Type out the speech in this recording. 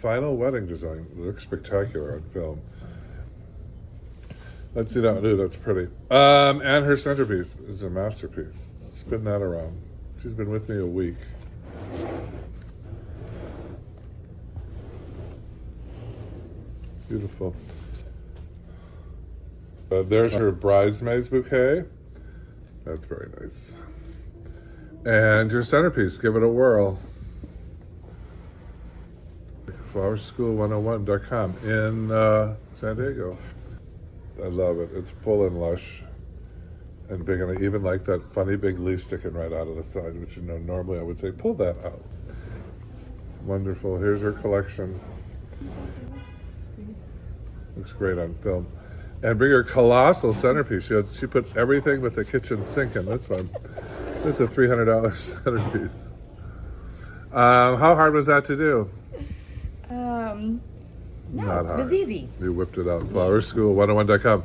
final wedding design. It looks spectacular on film. Let's see that. Ooh, that's pretty. And her centerpiece is a masterpiece. Spin that around. She's been with me a week. Beautiful. There's her bridesmaid's bouquet. That's very nice. And your centerpiece, give it a whirl. Flowerschool101.com in San Diego. I love it. It's full and lush and big, and I even like that funny big leaf sticking right out of the side, which normally I would say pull that out. Wonderful. Here's her collection. Looks great on film. And bring her colossal centerpiece. She put everything but the kitchen sink in this one. This is a $300 centerpiece. How hard was that to do? No, Not hard. it was easy. You whipped it out. Flowerschool101.com.